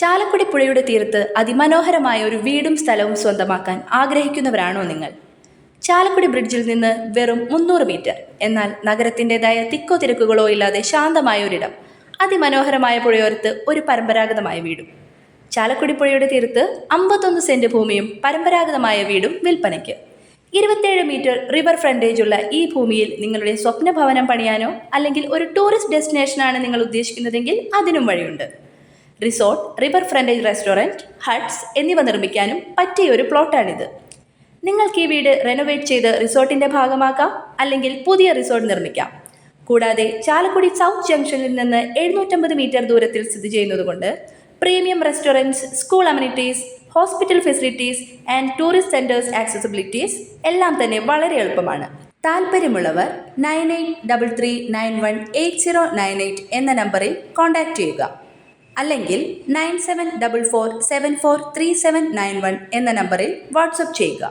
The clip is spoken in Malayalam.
ചാലക്കുടി പുഴയുടെ തീരത്ത് അതിമനോഹരമായ ഒരു വീടും സ്ഥലവും സ്വന്തമാക്കാൻ ആഗ്രഹിക്കുന്നവരാണോ നിങ്ങൾ? ചാലക്കുടി ബ്രിഡ്ജിൽ നിന്ന് വെറും 300 മീറ്റർ, എന്നാൽ നഗരത്തിൻ്റെതായ തിക്കോ തിരക്കുകളോ ഇല്ലാതെ ശാന്തമായ ഒരിടം, അതിമനോഹരമായ പുഴയോരത്ത് ഒരു പരമ്പരാഗതമായ വീടും. ചാലക്കുടി പുഴയുടെ തീരത്ത് 51 സെന്റ് ഭൂമിയും പരമ്പരാഗതമായ വീടും വിൽപ്പനയ്ക്ക്. 27 മീറ്റർ റിവർ ഫ്രണ്ടേജ് ഉള്ള ഈ ഭൂമിയിൽ നിങ്ങളുടെ സ്വപ്ന ഭവനം പണിയാനോ അല്ലെങ്കിൽ ഒരു ടൂറിസ്റ്റ് ഡെസ്റ്റിനേഷനാണ് നിങ്ങൾ ഉദ്ദേശിക്കുന്നതെങ്കിൽ അതിനും വഴിയുണ്ട്. Resort, river frontage restaurant, huts എന്നിവ നിർമ്മിക്കാനും പറ്റിയ ഒരു പ്ലോട്ടാണിത്. നിങ്ങൾക്ക് ഈ വീട് റെനോവേറ്റ് ചെയ്ത് റിസോർട്ടിൻ്റെ ഭാഗമാക്കാം, അല്ലെങ്കിൽ പുതിയ റിസോർട്ട് നിർമ്മിക്കാം. കൂടാതെ ചാലക്കുടി സൗത്ത് ജംഗ്ഷനിൽ നിന്ന് 750 മീറ്റർ ദൂരത്തിൽ സ്ഥിതി ചെയ്യുന്നതുകൊണ്ട് premium restaurants, school amenities, hospital facilities and tourist centres accessibilities എല്ലാം തന്നെ വളരെ എളുപ്പമാണ്. താല്പര്യമുള്ളവർ 9833918098 എന്ന നമ്പറിൽ കോൺടാക്റ്റ് ചെയ്യുക, അല്ലെങ്കിൽ 9744743791 എന്ന നമ്പറിൽ വാട്സപ്പ് ചെയ്യുക.